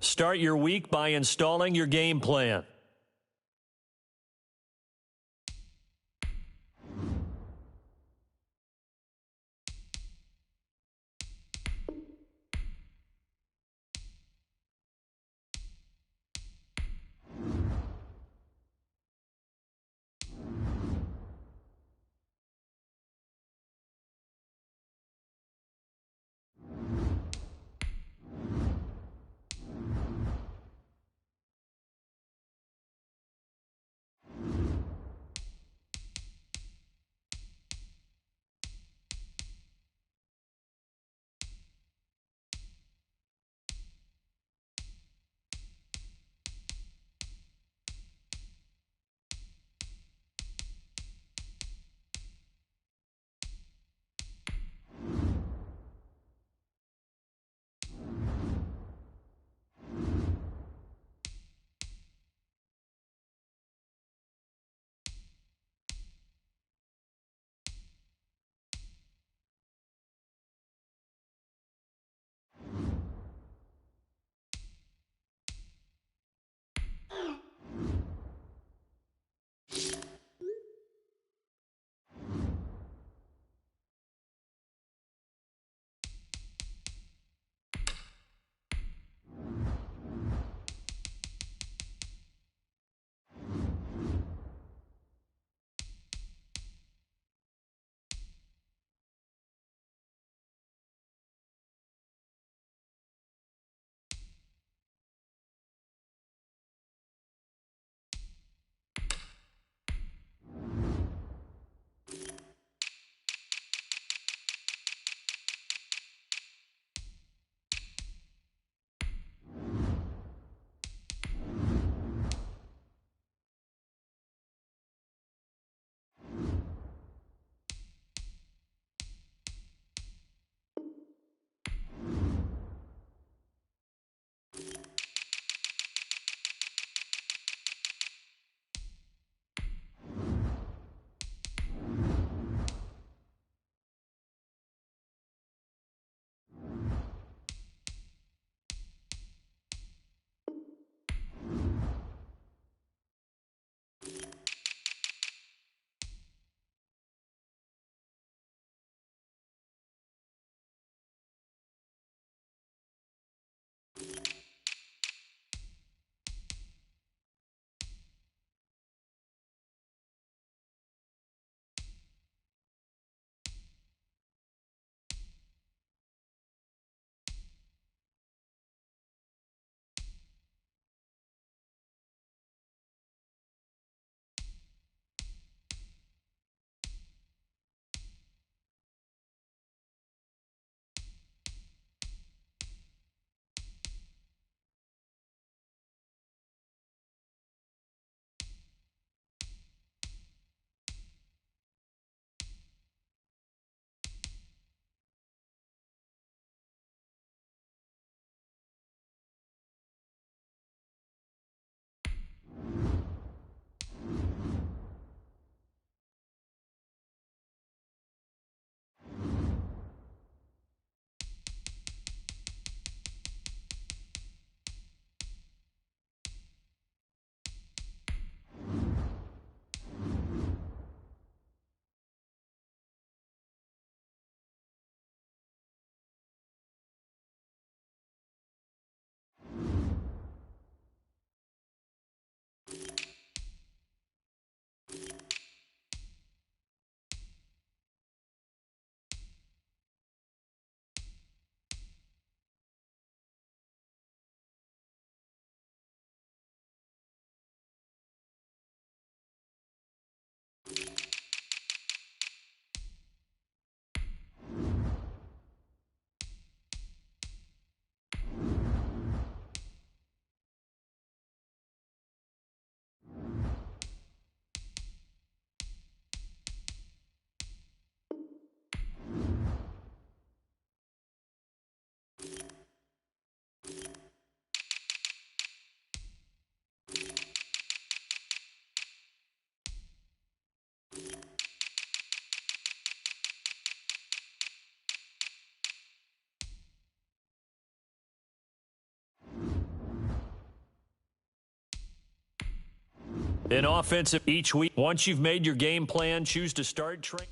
Start your week by installing your game plan. In offensive each week, once you've made your game plan, choose to start training.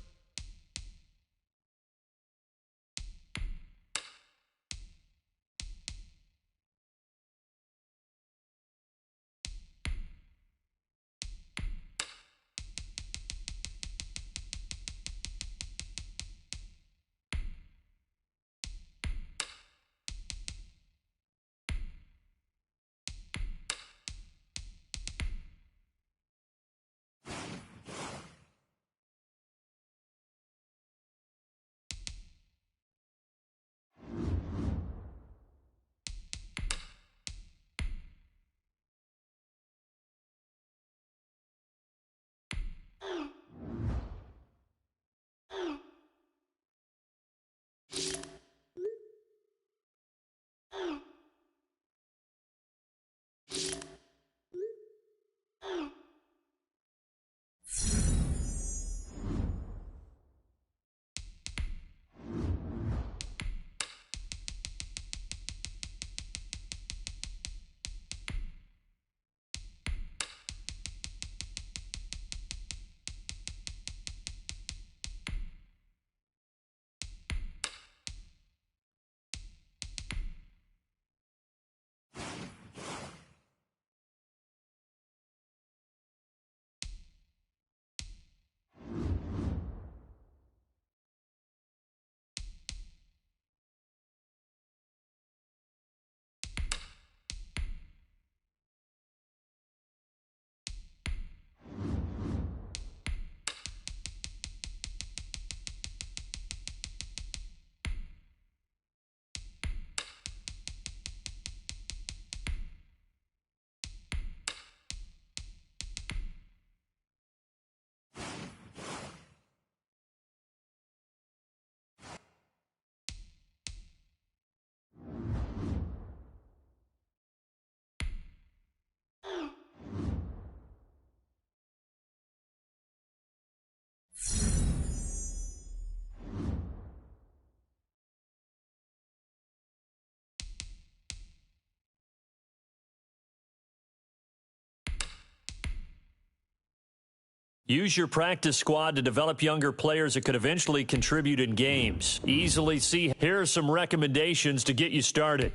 Use your practice squad to develop younger players that could eventually contribute in games. Easily see. Here are some recommendations to get you started.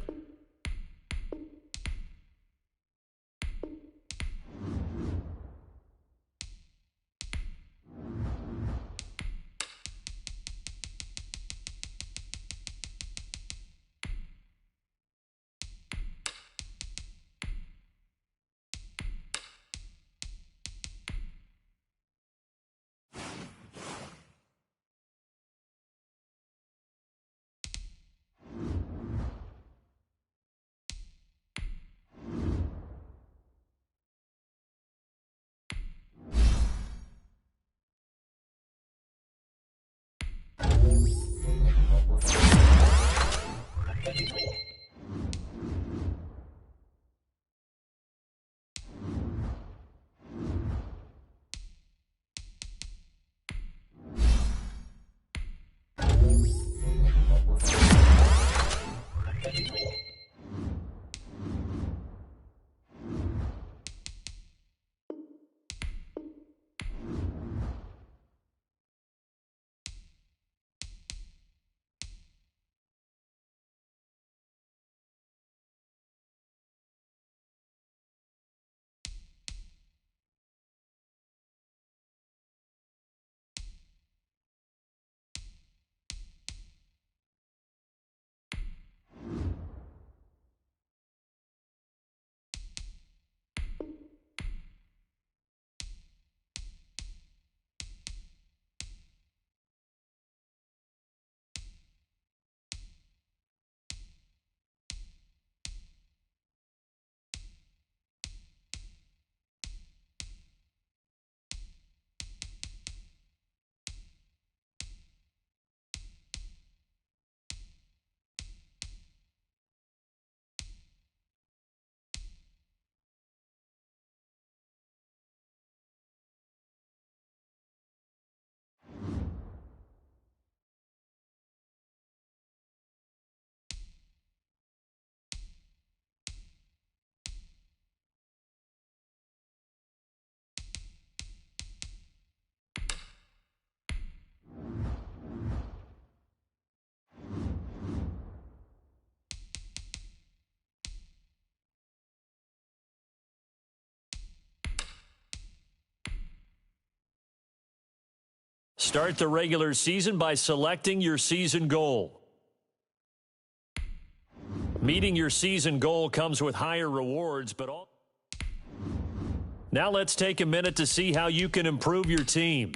Start the regular season by selecting your season goal. Meeting your season goal comes with higher rewards, but all... Now let's take a minute to see how you can improve your team.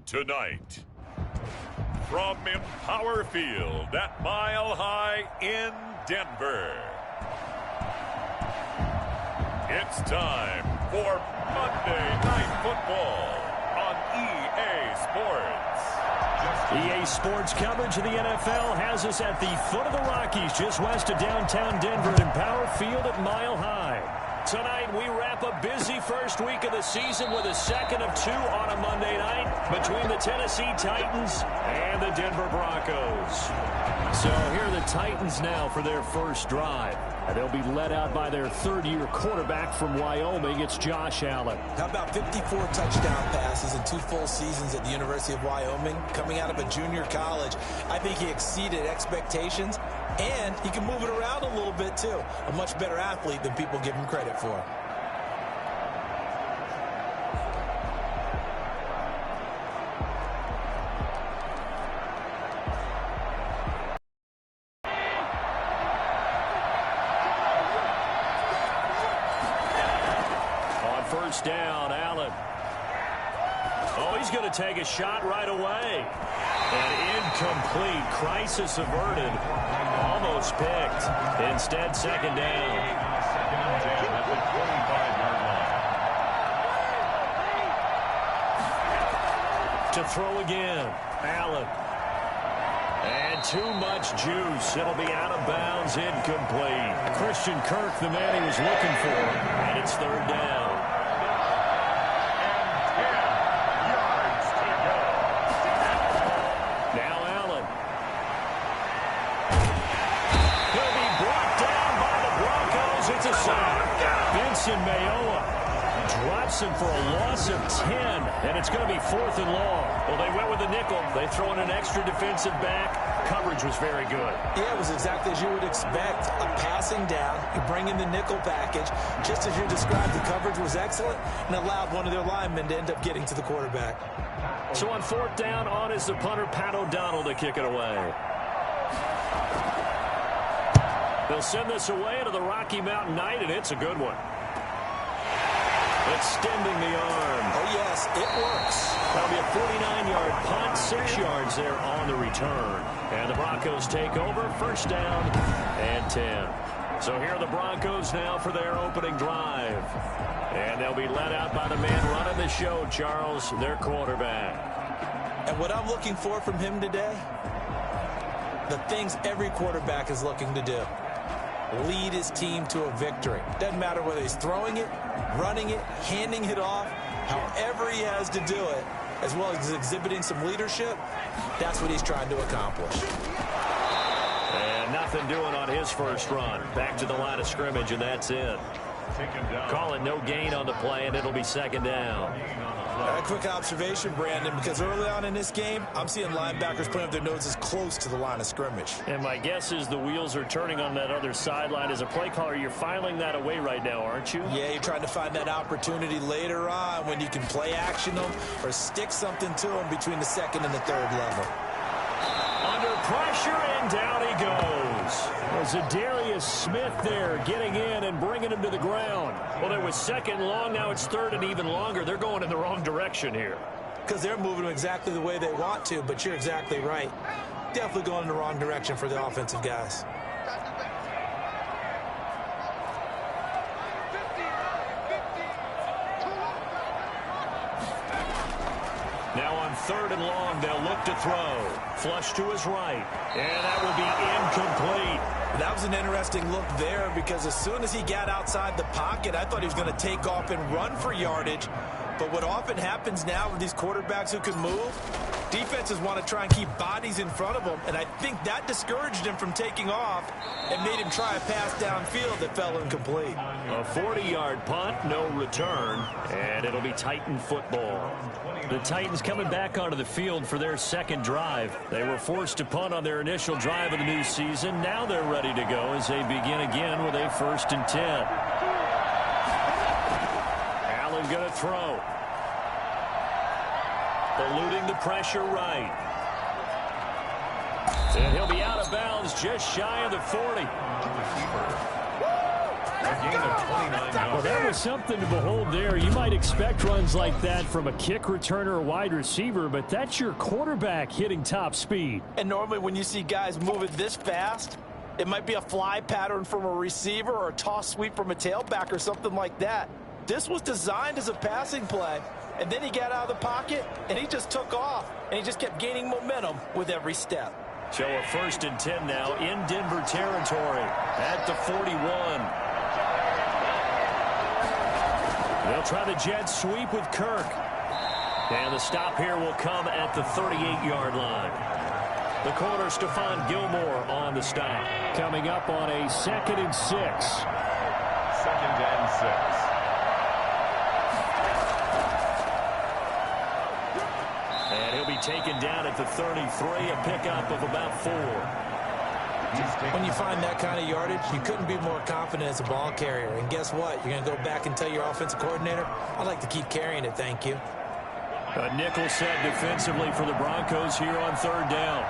Tonight, from Empower Field at Mile High in Denver, it's time for Monday Night Football on EA Sports. EA Sports coverage of the NFL has us at the foot of the Rockies, just west of downtown Denver at Empower Field at Mile High. Tonight, we wrap a busy first week of the season with a second of two on a Monday night between the Tennessee Titans and the Denver Broncos. So here are the Titans now for their first drive. They'll be led out by their third-year quarterback from Wyoming. It's Josh Allen. How about 54 touchdown passes in 2 full seasons at the University of Wyoming? Coming out of a junior college, I think he exceeded expectations, and he can move it around a little bit, too. A much better athlete than people give him credit for. First down, Allen. Oh, he's going to take a shot right away. And incomplete. Crisis averted. Almost picked. Instead, second down. To throw again. Allen. And too much juice. It'll be out of bounds, incomplete. Christian Kirk, the man he was looking for. And it's third down. Vincent Mayowa drops him for a loss of 10, and it's going to be 4th and long. Well, they went with a nickel. They throw in an extra defensive back. Coverage was very good. Yeah, it was exactly as you would expect. A passing down. You bring in the nickel package. Just as you described, the coverage was excellent and allowed one of their linemen to end up getting to the quarterback. So on 4th down, on is the punter, Pat O'Donnell, to kick it away. They'll send this away to the Rocky Mountain Knight, and it's a good one. Extending the arm. Oh, yes, it works. That'll be a 49-yard punt, 6 yards there on the return. And the Broncos take over, first down and 10. So here are the Broncos now for their opening drive. And they'll be led out by the man running the show, Charles, their quarterback. And what I'm looking for from him today, the things every quarterback is looking to do. Lead his team to a victory. Doesn't matter whether he's throwing it, running it, handing it off, however he has to do it, as well as exhibiting some leadership, that's what he's trying to accomplish. And nothing doing on his first run. Back to the line of scrimmage, and that's it. Calling no gain on the play, and it'll be second down. A quick observation, Brandon, because early on in this game, I'm seeing linebackers putting up their noses close to the line of scrimmage. And my guess is the wheels are turning on that other sideline. As a play caller, you're filing that away right now, aren't you? Yeah, you're trying to find that opportunity later on when you can play action them or stick something to them between the second and the third level. Under pressure, and down he goes. Zadarius Smith there getting in and bringing him to the ground. Well, it was second long. Now it's third and even longer. They're going in the wrong direction here. Because they're moving exactly the way they want to, but you're exactly right. Definitely going in the wrong direction for the offensive guys. Now on third and long, they'll look to throw. Flush to his right. And that will be incomplete. That was an interesting look there because as soon as he got outside the pocket, I thought he was going to take off and run for yardage. But what often happens now with these quarterbacks who can move, defenses want to try and keep bodies in front of them, and I think that discouraged him from taking off and made him try a pass downfield that fell incomplete. A 40-yard punt, no return, and it'll be Titan football. The Titans coming back onto the field for their second drive. They were forced to punt on their initial drive of the new season. Now they're ready to go as they begin again with a 1st and 10. Allen going to throw. Eluding the pressure right. And he'll be out of bounds just shy of the 40. Well, that was something to behold there. You might expect runs like that from a kick returner or wide receiver, but that's your quarterback hitting top speed. And normally when you see guys moving this fast, it might be a fly pattern from a receiver or a toss sweep from a tailback or something like that. This was designed as a passing play, and then he got out of the pocket, and he just took off, and he just kept gaining momentum with every step. So a 1st and 10 now in Denver territory at the 41. They'll try the jet sweep with Kirk. And the stop here will come at the 38-yard line. The corner, Stephon Gilmore, on the stop. Coming up on a 2nd and 6. 2nd and 6. And he'll be taken down at the 33, a pickup of about 4. When you find that kind of yardage, you couldn't be more confident as a ball carrier. And guess what? You're going to go back and tell your offensive coordinator, I'd like to keep carrying it, thank you. A nickel set defensively for the Broncos here on 3rd down.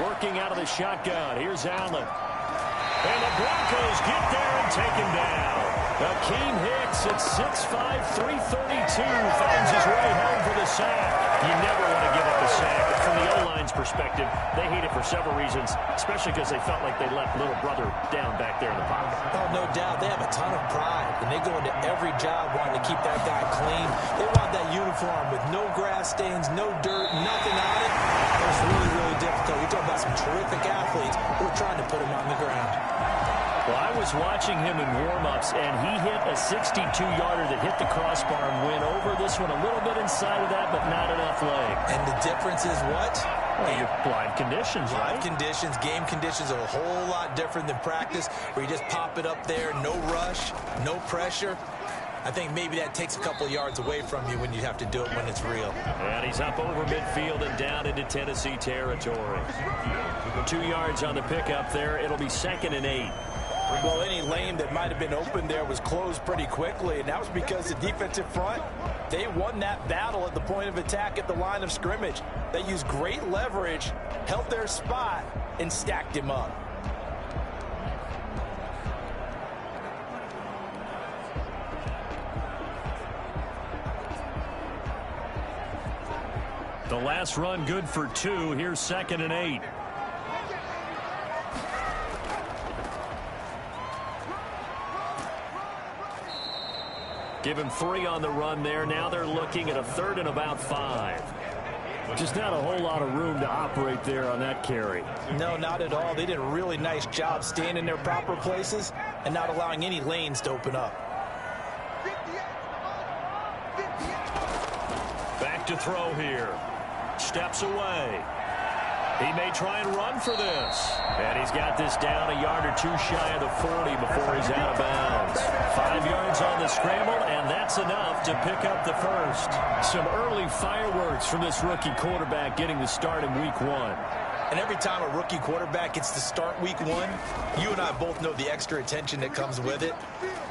Working out of the shotgun. Here's Allen. And the Broncos get there and take him down. Akeem Hicks at 6'5", 332 finds his way home for the sack. You never want to give up a sack. But from the O-line's perspective, they hate it for several reasons, especially because they felt like they left little brother down back there in the pocket. Oh, no doubt. They have a ton of pride, and they go into every job wanting to keep that guy clean. They want that uniform with no grass stains, no dirt, nothing on it. It's really, really difficult. You're talking about some terrific athletes who are trying to put him on the ground. Well, I was watching him in warm-ups, and he hit a 62-yarder that hit the crossbar and went over. This one a little bit inside of that, but not enough leg. And the difference is what? Well, your live conditions, right? Live conditions, game conditions are a whole lot different than practice, where you just pop it up there, no rush, no pressure. I think maybe that takes a couple yards away from you when you have to do it when it's real. And he's up over midfield and down into Tennessee territory. 2 yards on the pickup there. It'll be 2nd and 8. Well, any lane that might have been open there was closed pretty quickly, and that was because the defensive front, they won that battle at the point of attack at the line of scrimmage. They used great leverage, held their spot, and stacked him up. The last run good for 2. Here's 2nd and 8. Give him 3 on the run there. Now they're looking at a 3rd and about 5. Just not a whole lot of room to operate there on that carry. No, not at all. They did a really nice job staying in their proper places and not allowing any lanes to open up. Back to throw here. Steps away. He may try and run for this. And he's got this down a yard or 2 shy of the 40 before he's out of bounds. 5 yards on the scramble, and that's enough to pick up the first. Some early fireworks from this rookie quarterback getting the start in week 1. And every time a rookie quarterback gets to start week 1, you and I both know the extra attention that comes with it.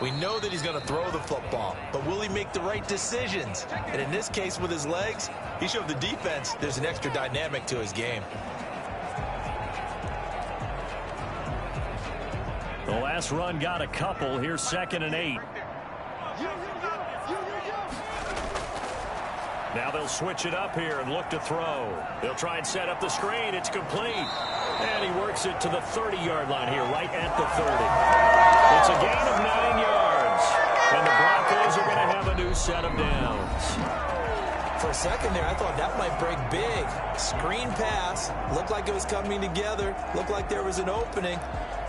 We know that he's going to throw the football, but will he make the right decisions? And in this case with his legs, he showed the defense there's an extra dynamic to his game. The last run got a couple. Here's 2nd and 8. Now they'll switch it up here and look to throw. They'll try and set up the screen. It's complete. And he works it to the 30-yard line here, right at the 30. It's a gain of 9 yards. And the Broncos are going to have a new set of downs. For a second there, I thought that might break big. Screen pass. Looked like it was coming together. Looked like there was an opening.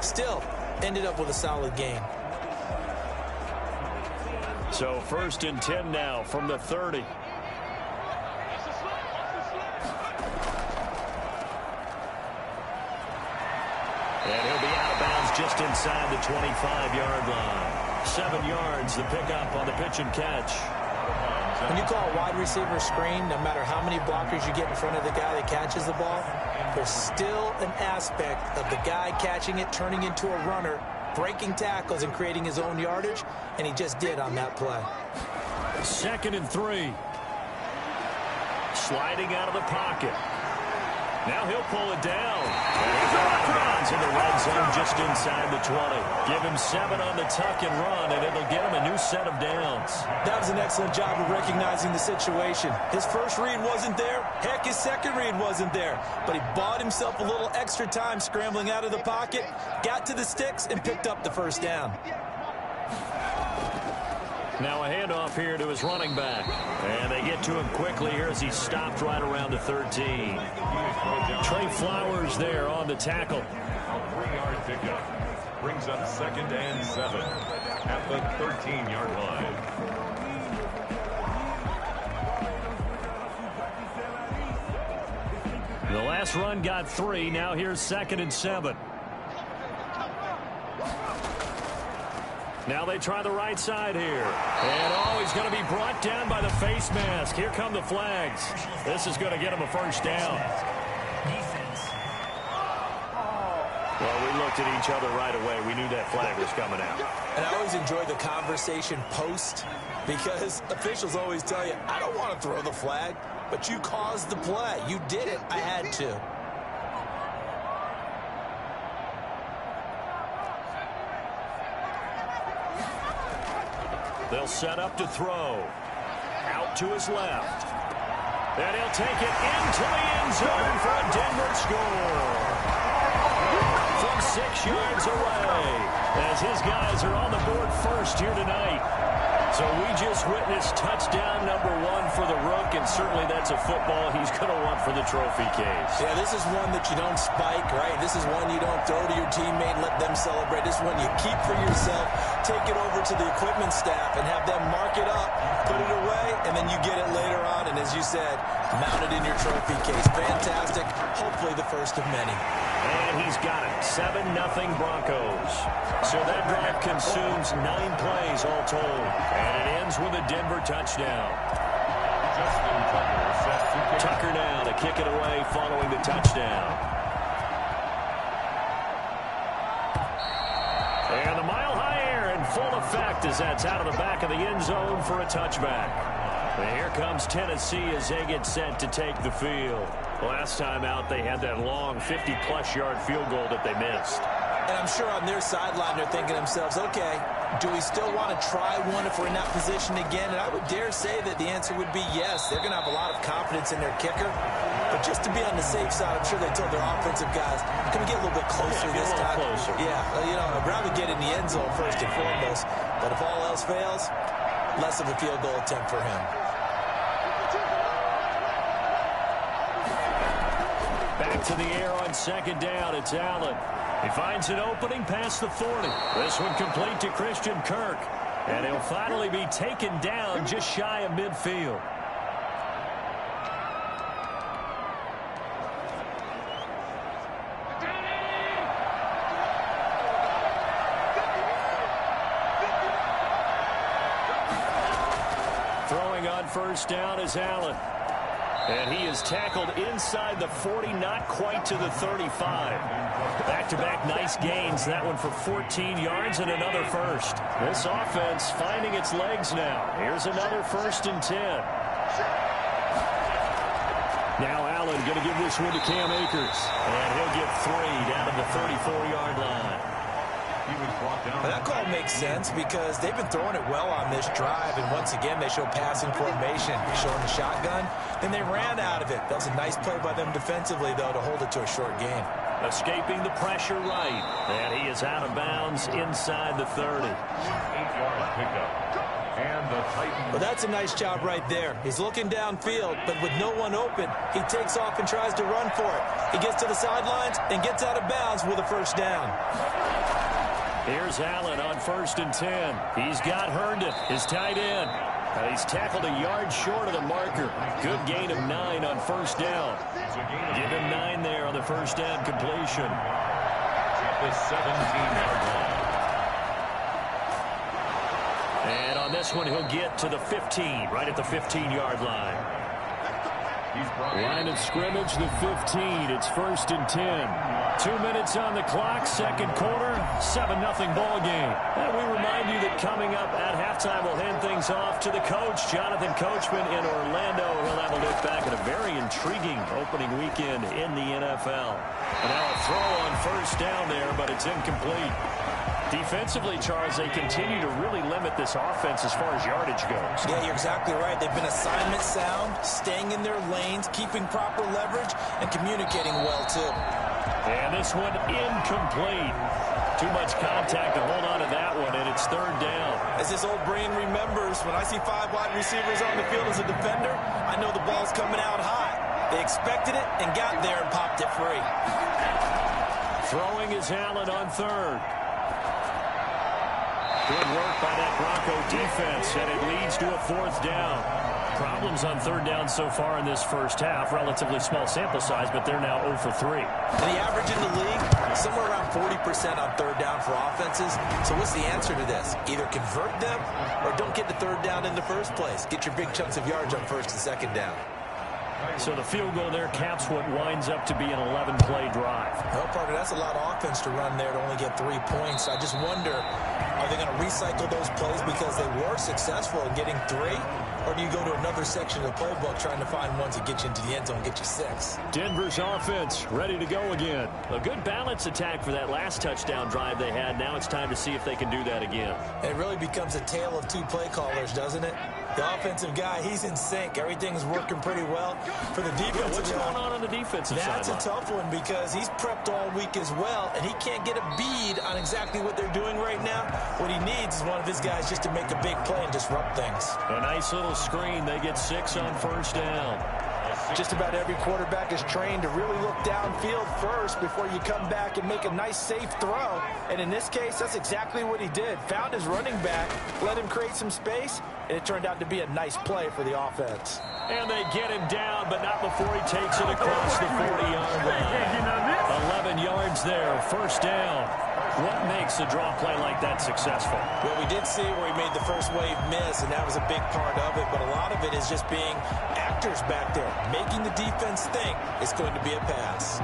Still, ended up with a solid game. So 1st and 10 now from the 30. And he'll be out of bounds just inside the 25-yard line. 7 yards, the pickup on the pitch and catch. When you call a wide receiver screen, no matter how many blockers you get in front of the guy that catches the ball, there's still an aspect of the guy catching it, turning into a runner, breaking tackles and creating his own yardage, and he just did on that play. 2nd and 3. Sliding out of the pocket. Now he'll pull it down. And he's out of bounds in the red zone just inside the 20. Give him 7 on the tuck and run, and it'll get him a new set of downs. That was an excellent job of recognizing the situation. His first read wasn't there. Heck, his second read wasn't there. But he bought himself a little extra time scrambling out of the pocket, got to the sticks, and picked up the first down. Now a handoff here to his running back. And they get to him quickly here as he's stopped right around the 13. Trey Flowers there on the tackle. 3-yard pickup. Brings up 2nd and 7. at the 13-yard line. The last run got 3. Now here's 2nd and 7. Now they try the right side here. And he's going to be brought down by the face mask. Here come the flags. This is going to get him a first down. Well, we looked at each other right away. We knew that flag was coming out. And I always enjoy the conversation post because officials always tell you, I don't want to throw the flag, but you caused the play. You did it. I had to. They'll set up to throw. Out to his left. And he'll take it into the end zone for a Denver score. From 6 yards away, as his guys are on the board first here tonight. So we just witnessed touchdown number 1 for the Rook, and certainly that's a football he's going to want for the trophy case. Yeah, this is one that you don't spike, right? This is one you don't throw to your teammate and let them celebrate. This is one you keep for yourself, take it over to the equipment staff, and have them mark it up, put it away, and then you get it later on, and as you said, mount it in your trophy case. Fantastic. Hopefully the first of many. And he's got it. 7-0 Broncos. So that drive consumes 9 plays all told. And it ends with a Denver touchdown. Justin Tucker set to kick. Tucker now to kick it away following the touchdown. And the mile high air in full effect as that's out of the back of the end zone for a touchback. And here comes Tennessee as they get set to take the field. Last time out, they had that long 50-plus yard field goal that they missed. And I'm sure on their sideline they're thinking to themselves, okay, do we still want to try one if we're in that position again? And I would dare say that the answer would be yes. They're going to have a lot of confidence in their kicker. But just to be on the safe side, I'm sure they told their offensive guys, can we get a little bit closer this time? Closer. Yeah, I'd rather get in the end zone first and foremost. But if all else fails, less of a field goal attempt for him. Back to the air on 2nd down. It's Allen. He finds an opening past the 40. This one complete to Christian Kirk. And he'll finally be taken down just shy of midfield. Throwing on first down is Allen. And he is tackled inside the 40, not quite to the 35. Back-to-back nice gains. That one for 14 yards and another first. This offense finding its legs now. Here's another 1st and 10. Now Allen going to give this one to Cam Akers. And he'll get 3 down to the 34-yard line. But that call makes sense because they've been throwing it well on this drive, and once again they show passing formation, showing the shotgun, then they ran out of it. That was a nice play by them defensively, though, to hold it to a short gain. Escaping the pressure right, and he is out of bounds inside the 30. 8-yard pickup. And the Titans. Well, that's a nice job right there. He's looking downfield, but with no one open, he takes off and tries to run for it. He gets to the sidelines and gets out of bounds with a first down. Here's Allen on 1st and 10. He's got Herndon, his tight end. He's tackled a yard short of the marker. Good gain of 9 on first down. Give him 9 there on the first down completion. At the 17-yard line. And on this one, he'll get to the 15, right at the 15-yard line. Line of scrimmage, the 15. It's 1st and 10. 2 minutes on the clock, 2nd quarter, 7-0 ball game. And we remind you that coming up at halftime, we'll hand things off to the coach, Jonathan Coachman in Orlando. He'll have a look back at a very intriguing opening weekend in the NFL. And now a throw on first down there, but it's incomplete. Defensively, Charles, they continue to really limit this offense as far as yardage goes. Yeah, you're exactly right. They've been assignment sound, staying in their lanes, keeping proper leverage, and communicating well, too. And this one incomplete. Too much contact to hold on to that one, and it's 3rd down. As this old brain remembers, when I see 5 wide receivers on the field as a defender, I know the ball's coming out high. They expected it and got there and popped it free. Throwing is Allen on 3rd. Good work by that Bronco defense, and it leads to a 4th down. Problems on 3rd down so far in this first half. Relatively small sample size, but they're now 0 for 3. And the average in the league, somewhere around 40% on 3rd down for offenses. So what's the answer to this? Either convert them or don't get the 3rd down in the first place. Get your big chunks of yards on 1st and 2nd down. So the field goal there caps what winds up to be an 11-play drive. Well, Parker, that's a lot of offense to run there to only get 3 points. I just wonder, are they going to recycle those plays because they were successful in getting 3? Or do you go to another section of the playbook trying to find ones that get you into the end zone and get you 6? Denver's offense ready to go again. A good balance attack for that last touchdown drive they had. Now it's time to see if they can do that again. And it really becomes a tale of 2 play callers, doesn't it? The offensive guy, he's in sync. Everything's working pretty well. For the defensive what's going on the defensive side? That's a tough one because he's prepped all week as well, and he can't get a bead on exactly what they're doing right now. What he needs is one of his guys just to make a big play and disrupt things. A nice little screen. They get 6 on 1st down. Just about every quarterback is trained to really look downfield first before you come back and make a nice, safe throw. And in this case, that's exactly what he did. Found his running back, let him create some space, and it turned out to be a nice play for the offense. And they get him down, but not before he takes it across the 40-yard line. 11 yards there, 1st down. What makes a draw play like that successful? Well, we did see where he made the first wave miss, and that was a big part of it. But a lot of it is just being actors back there, making the defense think it's going to be a pass.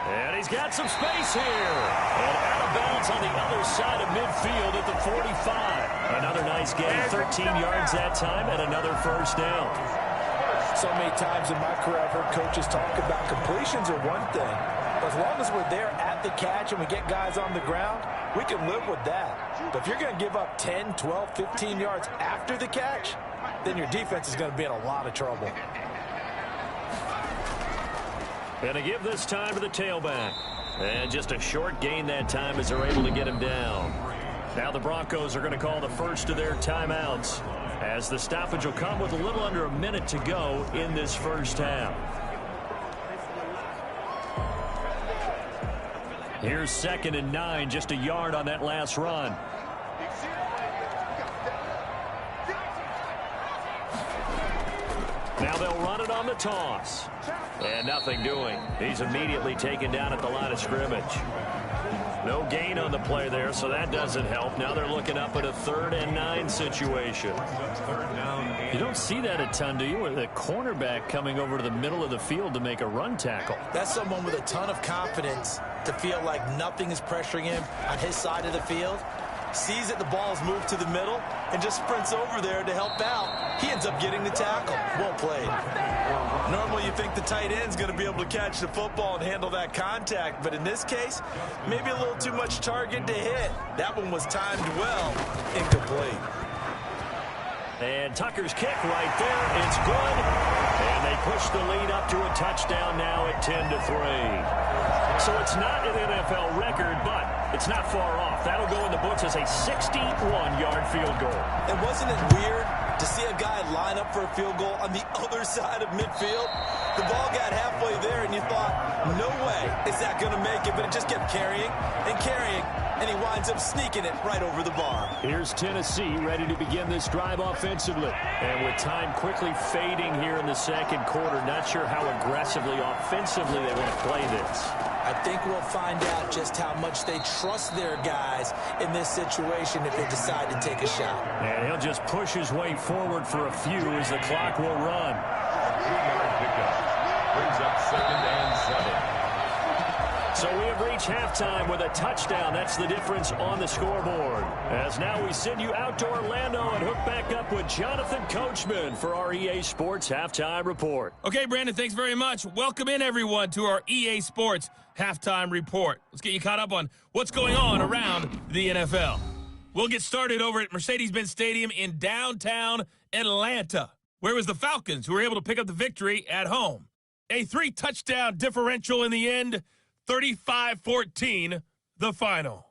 And he's got some space here. And out of bounds on the other side of midfield at the 45. Another nice gain, 13 yards that time, and another 1st down. So many times in my career I've heard coaches talk about completions are one thing. But as long as we're there at the catch and we get guys on the ground, we can live with that. But if you're going to give up 10, 12, 15 yards after the catch, then your defense is going to be in a lot of trouble. And to give this time to the tailback. And just a short gain that time as they're able to get him down. Now the Broncos are going to call the first of their timeouts, as the stoppage will come with a little under a minute to go in this first half. Here's 2nd and 9, just a yard on that last run. Now they'll run it on the toss. And nothing doing. He's immediately taken down at the line of scrimmage. No gain on the play there, so that doesn't help. Now they're looking up at a 3rd and 9 situation. You don't see that a ton, do you? With a cornerback coming over to the middle of the field to make a run tackle. That's someone with a ton of confidence to feel like nothing is pressuring him on his side of the field. Sees that the ball's moved to the middle and just sprints over there to help out. He ends up getting the tackle. Well played. Normally you think the tight end's going to be able to catch the football and handle that contact, but in this case, maybe a little too much target to hit. That one was timed well. Incomplete. And Tucker's kick right there. It's good. And they push the lead up to a touchdown now at 10-3. So it's not an NFL record, but it's not far off. That'll go in the books as a 61-yard field goal. And wasn't it weird to see a guy line up for a field goal on the other side of midfield? The ball got halfway there, and you thought, no way is that going to make it, but it just kept carrying and carrying, and he winds up sneaking it right over the bar. Here's Tennessee ready to begin this drive offensively. And with time quickly fading here in the second quarter, not sure how aggressively offensively they want to play this. I think we'll find out just how much they trust their guys in this situation if they decide to take a shot. And he'll just push his way forward for a few as the clock will run. Brings up 2nd and 7. So we have reached halftime with a touchdown. That's the difference on the scoreboard. As now we send you out to Orlando and hook back up with Jonathan Coachman for our EA Sports Halftime Report. Okay, Brandon, thanks very much. Welcome in, everyone, to our EA Sports Halftime Report. Let's get you caught up on what's going on around the NFL. We'll get started over at Mercedes-Benz Stadium in downtown Atlanta, where it was the Falcons who were able to pick up the victory at home. A 3-touchdown differential in the end, 35-14, the final.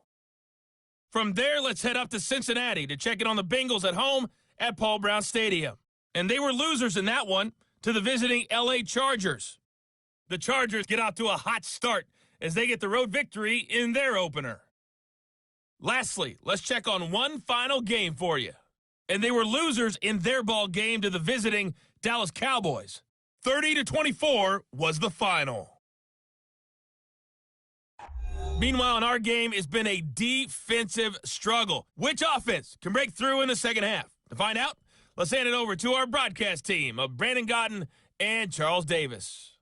From there, let's head up to Cincinnati to check in on the Bengals at home at Paul Brown Stadium. and they were losers in that one to the visiting L.A. Chargers. The Chargers get out to a hot start as they get the road victory in their opener. Lastly, let's check on one final game for you. And they were losers in their ball game to the visiting Dallas Cowboys. 30-24 was the final. Meanwhile, in our game, it's been a defensive struggle. Which offense can break through in the second half? To find out, let's hand it over to our broadcast team of Brandon Gaudin and Charles Davis.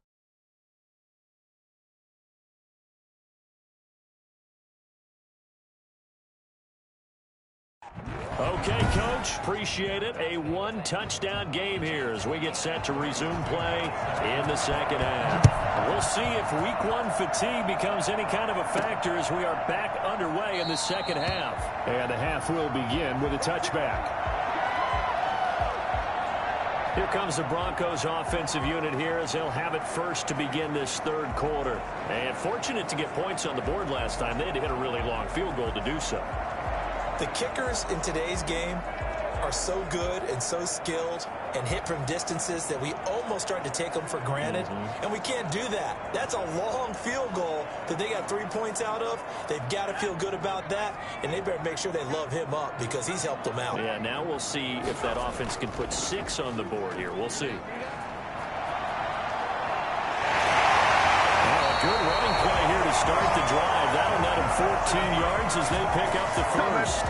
Okay, Coach, appreciate it. A one-touchdown game here as we get set to resume play in the second half. We'll see if week one fatigue becomes any kind of a factor as we are back underway in the second half. And the half will begin with a touchback. Here comes the Broncos offensive unit here as they'll have it first to begin this third quarter. And fortunate to get points on the board last time. They had to hit a really long field goal to do so. The kickers in today's game are so good and so skilled and hit from distances that we almost start to take them for granted. And we can't do that. That's a long field goal that they got 3 points out of. They've got to feel good about that, and they better make sure they love him up because he's helped them out. Yeah, now we'll see if that offense can put 6 on the board here. We'll see. Good running play here to start the drive. That'll net him 14 yards as they pick up the first.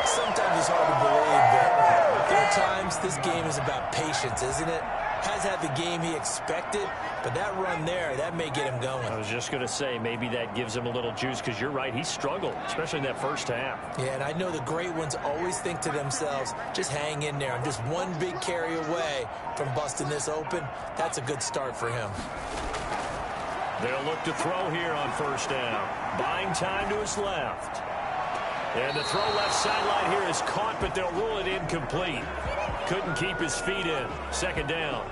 Sometimes it's hard to believe, but there are times this game is about patience, isn't it? Has had the game he expected, but that run there, that may get him going. I was just going to say, maybe that gives him a little juice because you're right, he struggled, especially in that first half. Yeah, and I know the great ones always think to themselves, just hang in there. I'm just one big carry away from busting this open. That's a good start for him. They'll look to throw here on first down. Buying time to his left. And the throw left sideline here is caught, but they'll rule it incomplete. Couldn't keep his feet in. Second down.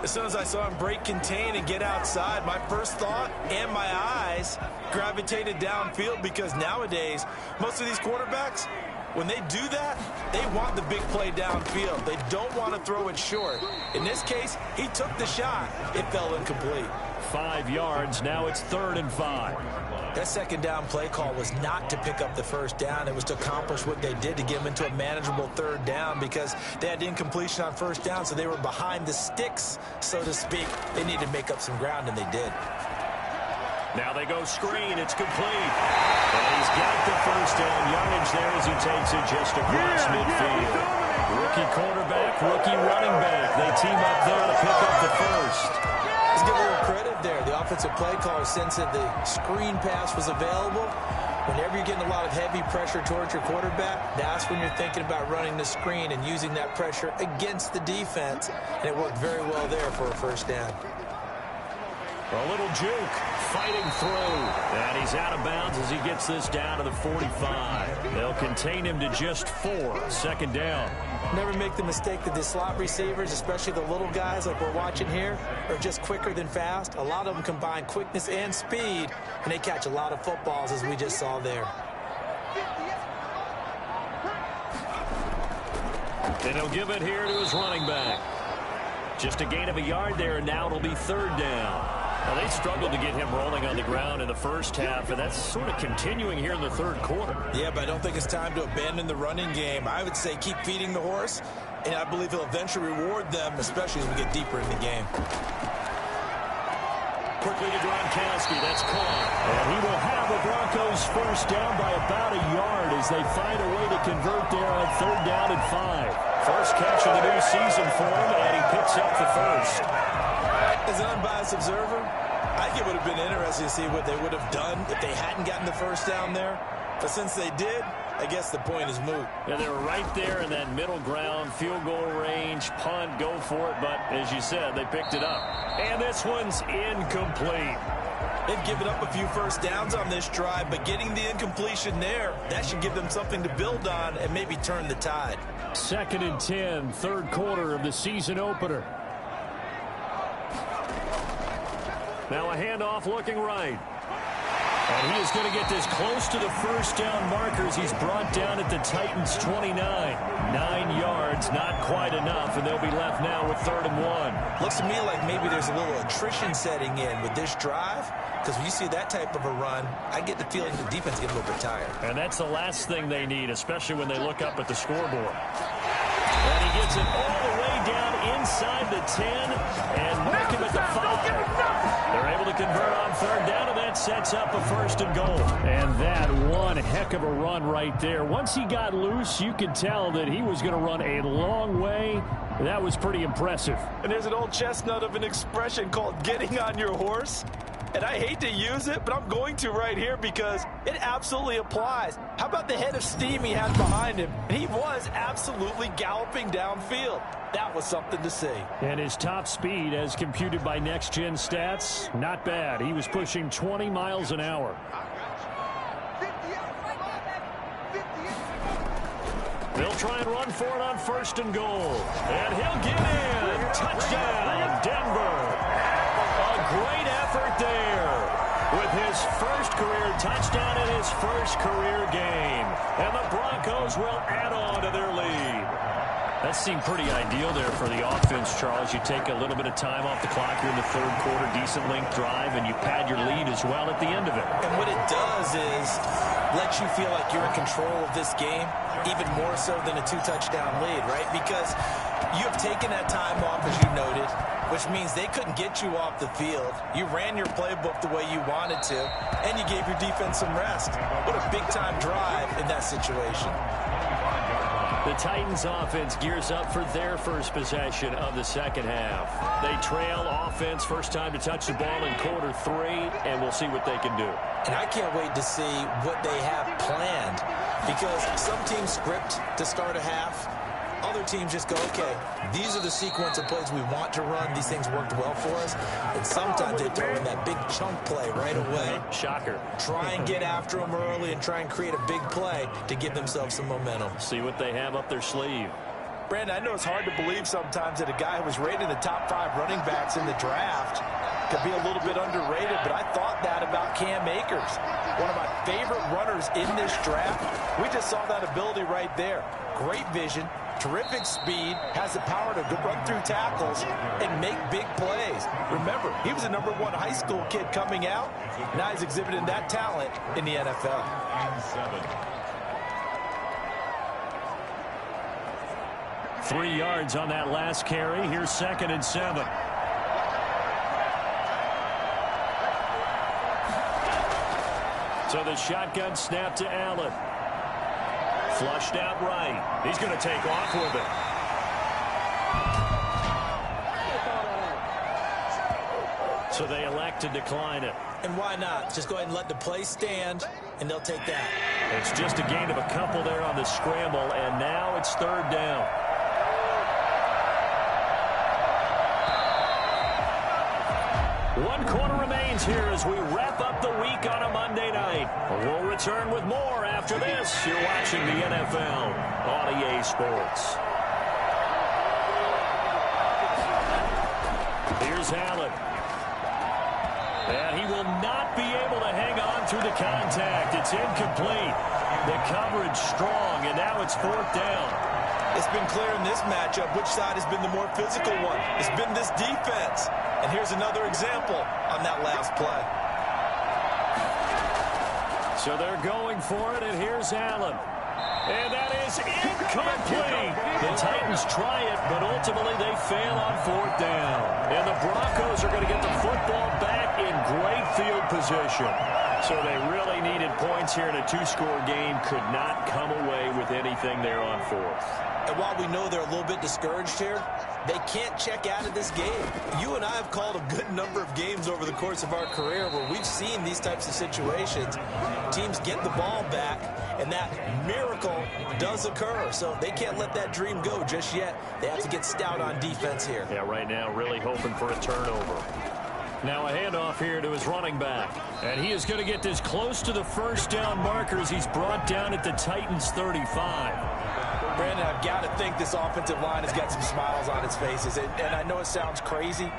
As soon as I saw him break contain and get outside, my first thought and my eyes gravitated downfield because nowadays, most of these quarterbacks, when they do that, they want the big play downfield. They don't want to throw it short. In this case, he took the shot. It fell incomplete. 5 yards. Now it's 3rd and 5. That second down play call was not to pick up the first down. It was to accomplish what they did to get them into a manageable 3rd down because they had incompletion on first down, so they were behind the sticks, so to speak. They needed to make up some ground, and they did. Now they go screen. It's complete. And he's got the first down yardage there as he takes it just across midfield. Rookie quarterback, rookie running back. They team up there to pick up the first. Let's give a little credit there. The offensive play caller sensed that the screen pass was available. Whenever you're getting a lot of heavy pressure towards your quarterback, that's when you're thinking about running the screen and using that pressure against the defense. And it worked very well there for a first down. A little juke, fighting through. And he's out of bounds as he gets this down to the 45. They'll contain him to just 4. Second down. Never make the mistake that the slot receivers, especially the little guys like we're watching here, are just quicker than fast. A lot of them combine quickness and speed, and they catch a lot of footballs, as we just saw there. And he'll give it here to his running back. Just a gain of a yard there, and now it'll be 3rd down. Now, they struggled to get him rolling on the ground in the first half, and that's sort of continuing here in the third quarter. Yeah, but I don't think it's time to abandon the running game. I would say keep feeding the horse, and I believe he'll eventually reward them, especially as we get deeper in the game. Quickly to Gronkowski. That's caught. And he will have the Broncos first down by about a yard as they find a way to convert there on 3rd down and 5. First catch of the new season for him, and he picks up the first. As an unbiased observer, I think it would have been interesting to see what they would have done if they hadn't gotten the first down there. But since they did, I guess the point is moot. Yeah, they were right there in that middle ground, field goal range, punt, go for it. But as you said, they picked it up. And this one's incomplete. They've given up a few first downs on this drive, but getting the incompletion there, that should give them something to build on and maybe turn the tide. 2nd and 10, third quarter of the season opener. Now a handoff looking right. And he is going to get this close to the first down markers. He's brought down at the Titans' 29. 9 yards, not quite enough, and they'll be left now with 3rd and 1. Looks to me like maybe there's a little attrition setting in with this drive, because when you see that type of a run, I get the feeling the defense is getting a little bit tired. And that's the last thing they need, especially when they look up at the scoreboard. And he gets it all the way down inside the 10 and mark him at the 5. They're able to convert on 3rd down, and that sets up a 1st and goal. And that one heck of a run right there. Once he got loose, you could tell that he was going to run a long way. That was pretty impressive. And there's an old chestnut of an expression called getting on your horse. And I hate to use it, but I'm going to right here because it absolutely applies. How about the head of steam he had behind him? And he was absolutely galloping downfield. That was something to see. And his top speed, as computed by Next Gen Stats, not bad. He was pushing 20 miles an hour. They'll try and run for it on 1st and goal. And he'll get in. Touchdown, Denver. A great effort there with his first career touchdown in his first career game. And the Broncos will add on to their lead. That seemed pretty ideal there for the offense, Charles. You take a little bit of time off the clock here in the 3rd quarter, decent length drive, and you pad your lead as well at the end of it. And what it does is let you feel like you're in control of this game, even more so than a 2-touchdown lead, right? Because you have taken that time off, as you noted, which means they couldn't get you off the field. You ran your playbook the way you wanted to, and you gave your defense some rest. What a big-time drive in that situation. The Titans offense gears up for their first possession of the 2nd half. They trail offense, first time to touch the ball in quarter 3, and we'll see what they can do. And I can't wait to see what they have planned, because some teams script to start a half. Other teams just go, okay, these are the sequence of plays we want to run. These things worked well for us. And sometimes they throw in that big chunk play right away. Shocker. Try and get after them early and try and create a big play to give themselves some momentum. See what they have up their sleeve. Brandon, I know it's hard to believe sometimes that a guy who was rated in the top 5 running backs in the draft could be a little bit underrated, but I thought that about Cam Akers. One of my favorite runners in this draft. We just saw that ability right there. Great vision, terrific speed, has the power to run through tackles and make big plays. Remember, he was a #1 high school kid coming out. Now he's exhibiting that talent in the NFL. 3 yards on that last carry. Here's 2nd and 7. So the shotgun snap to Allen. Flushed out right. He's going to take off with it. So they elect to decline it. And why not? Just go ahead and let the play stand, and they'll take that. It's just a gain of a couple there on the scramble, and now it's 3rd down. One quarter remains here as we wrap up the week on a Monday night. We'll return with more after this. You're watching the NFL on EA Sports. Here's Allen. And he will not be able to hang on through the contact. It's incomplete. The coverage strong, and now it's 4th down. It's been clear in this matchup which side has been the more physical one. It's been this defense. And here's another example on that last play. So they're going for it, and here's Allen. And that is incomplete. The Titans try it, but ultimately they fail on 4th down. And the Broncos are going to get the football back in great field position. So they really needed points here in a 2-score game. Could not come away with anything there on 4th. And while we know they're a little bit discouraged here, they can't check out of this game. You and I have called a good number of games over the course of our career where we've seen these types of situations. Teams get the ball back, and that miracle does occur. So they can't let that dream go just yet. They have to get stout on defense here. Yeah, right now really hoping for a turnover. Now a handoff here to his running back. And he is going to get this close to the first down markers. He's brought down at the Titans' 35. Brandon, I've got to think this offensive line has got some smiles on its faces. And I know it sounds crazy,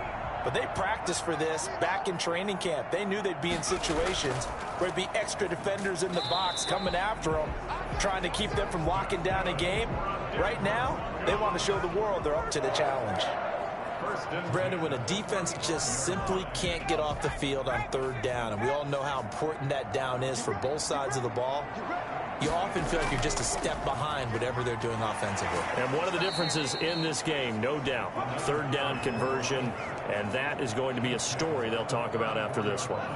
but they practiced for this back in training camp. They knew they'd be in situations where there'd be extra defenders in the box coming after them, trying to keep them from locking down a game. Right now, they want to show the world they're up to the challenge. Brandon, when a defense just simply can't get off the field on third down, and we all know how important that down is for both sides of the ball, you often feel like you're just a step behind whatever they're doing offensively. And one of the differences in this game, no doubt, third down conversion, and that is going to be a story they'll talk about after this one.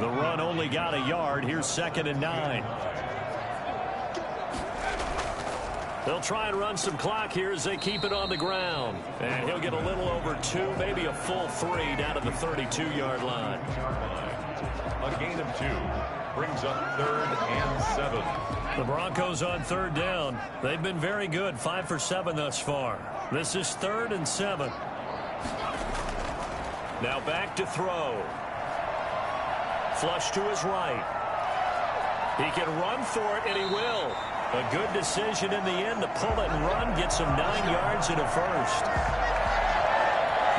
The run only got a yard. Here's 2nd and 9. They'll try and run some clock here as they keep it on the ground. And he'll get a little over 2, maybe a full 3 down to the 32-yard line. A gain of 2 brings up 3rd and 7. The Broncos on third down. They've been very good, 5 for 7 thus far. This is 3rd and 7. Now back to throw. Flush to his right. He can run for it, and he will. A good decision in the end to pull it and run, get some 9 yards and a first.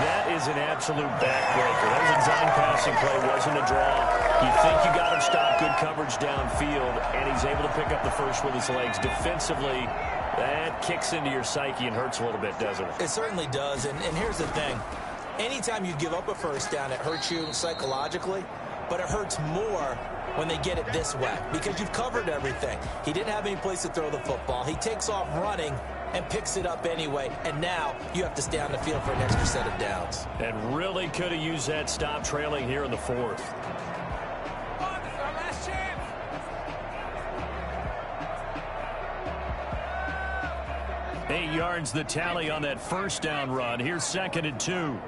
That is an absolute backbreaker. That was a design passing play, wasn't a draw. You think you got him stopped, good coverage downfield, and he's able to pick up the first with his legs. Defensively, that kicks into your psyche and hurts a little bit, doesn't it? It certainly does, and here's the thing. Anytime you give up a first down, it hurts you psychologically, but it hurts more when they get it this way because you've covered everything. He didn't have any place to throw the football. He takes off running and picks it up anyway, and now you have to stay on the field for an extra set of downs. And really could have used that stop trailing here in the 4th. 8 yards the tally on that first down run. Here's 2nd and 2.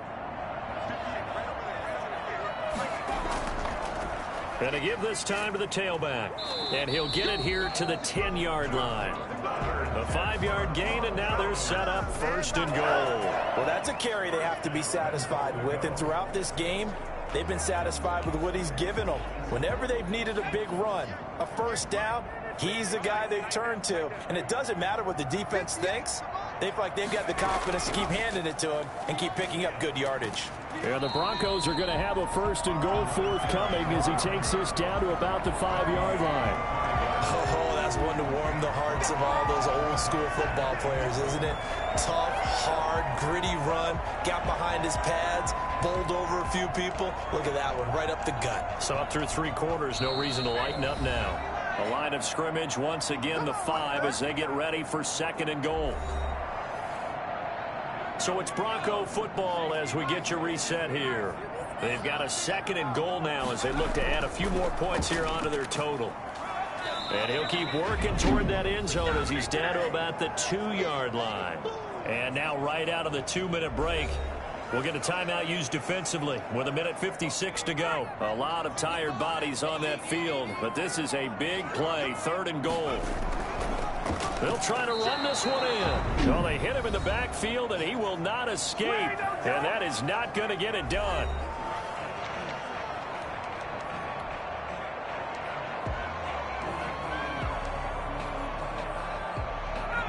And to give this time to the tailback. And he'll get it here to the 10-yard line. A 5-yard gain, and now they're set up 1st and goal. Well, that's a carry they have to be satisfied with. And throughout this game, they've been satisfied with what he's given them. Whenever they've needed a big run, a first down, he's the guy they've turned to. And it doesn't matter what the defense thinks. They feel like they've got the confidence to keep handing it to him and keep picking up good yardage. Yeah, the Broncos are going to have a 1st and goal forthcoming as he takes this down to about the 5-yard line. Oh, that's one to warm the hearts of all those old school football players, isn't it? Tough, hard, gritty run, got behind his pads, bowled over a few people. Look at that one, right up the gut. So up through 3 quarters, no reason to lighten up now. A line of scrimmage, once again the 5 as they get ready for 2nd and goal. So it's Bronco football as we get you reset here. They've got a 2nd and goal now as they look to add a few more points here onto their total. And he'll keep working toward that end zone as he's down to about the 2-yard line. And now right out of the 2-minute break, we'll get a timeout used defensively with 1:56 to go. A lot of tired bodies on that field, but this is a big play, 3rd and goal. They'll try to run this one in. Well, they hit him in the backfield, and he will not escape. And that is not going to get it done.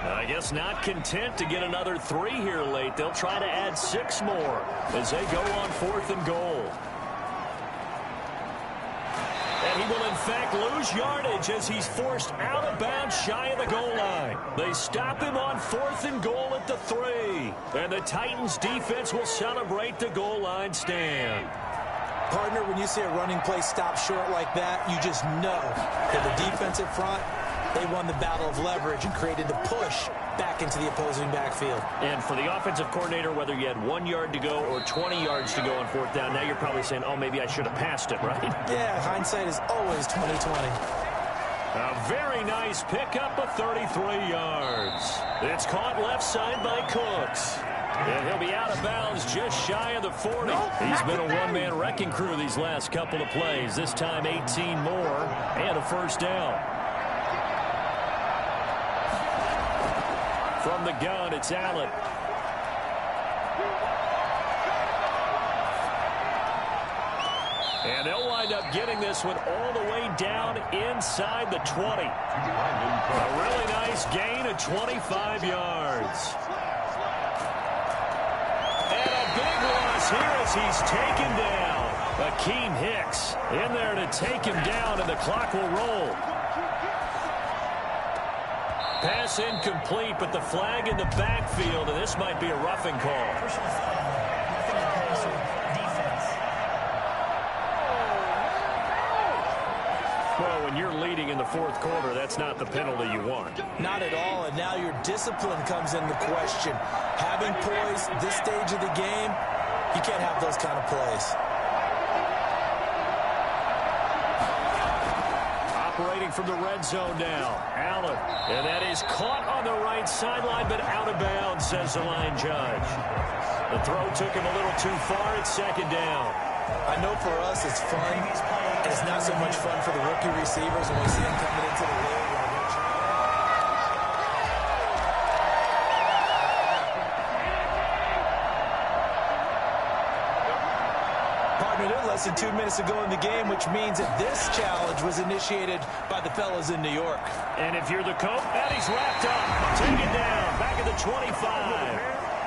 I guess not content to get another 3 here late. They'll try to add 6 more as they go on 4th and goal. And he will, in fact, lose yardage as he's forced out of bounds shy of the goal line. They stop him on 4th and goal at the 3. And the Titans defense will celebrate the goal line stand. Partner, when you see a running play stop short like that, you just know that the defensive front, they won the battle of leverage and created the push back into the opposing backfield. And for the offensive coordinator, whether you had 1 yard to go or 20 yards to go on 4th down, now you're probably saying, oh, maybe I should have passed it, right? Yeah, hindsight is always 20/20. A very nice pickup of 33 yards. It's caught left side by Cooks. And he'll be out of bounds just shy of the 40. He's been a one-man wrecking crew these last couple of plays. This time 18 more and a first down. From the gun, it's Allen. And they'll wind up getting this one all the way down inside the 20. A really nice gain of 25 yards. And a big loss is here as he's taken down. Akeem Hicks in there to take him down, and the clock will roll. Pass incomplete, but the flag in the backfield, and this might be a roughing call. Well, when you're leading in the fourth quarter, that's not the penalty you want. Not at all, and now your discipline comes into question. Having poise this stage of the game, you can't have those kind of plays. Operating from the red zone now, Allen. And that is caught on the right sideline, but out of bounds, says the line judge. The throw took him a little too far. It's second down. I know for us it's fun, and it's not so much fun for the rookie receivers when we see them coming into the league. Less than 2 minutes ago in the game, which means that this challenge was initiated by the fellas in New York. And if you're the coach, that he's wrapped up. Taken down, back at the 25.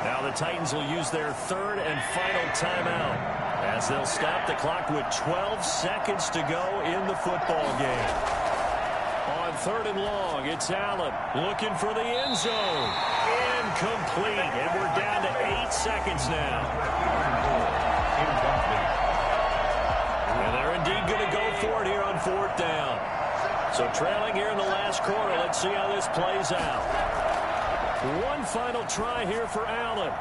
Now the Titans will use their third and final timeout as they'll stop the clock with 12 seconds to go in the football game. On third and long, it's Allen looking for the end zone. Incomplete, and we're down to 8 seconds now. And they're indeed going to go for it here on fourth down. So trailing here in the last quarter. Let's see how this plays out. One final try here for Allen.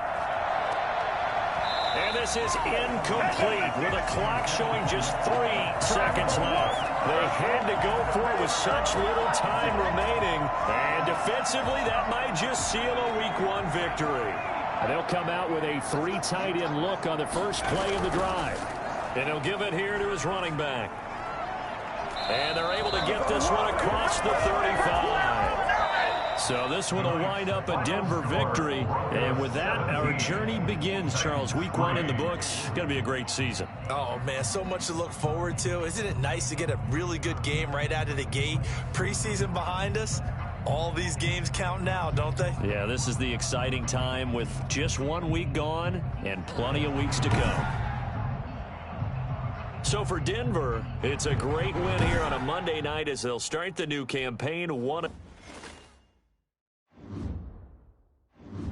And this is incomplete with a clock showing just 3 seconds left. They had to go for it with such little time remaining. And defensively, that might just seal a Week 1 victory. And they'll come out with a 3 tight end look on the first play of the drive. And he'll give it here to his running back. And they're able to get this one across the 35. So this one will wind up a Denver victory. And with that, our journey begins, Charles. Week 1 in the books. Going to be a great season. Oh, man, so much to look forward to. Isn't it nice to get a really good game right out of the gate? Preseason behind us. All these games count now, don't they? Yeah, this is the exciting time with just 1 week gone and plenty of weeks to come. So for Denver, it's a great win here on a Monday night as they'll start the new campaign 1.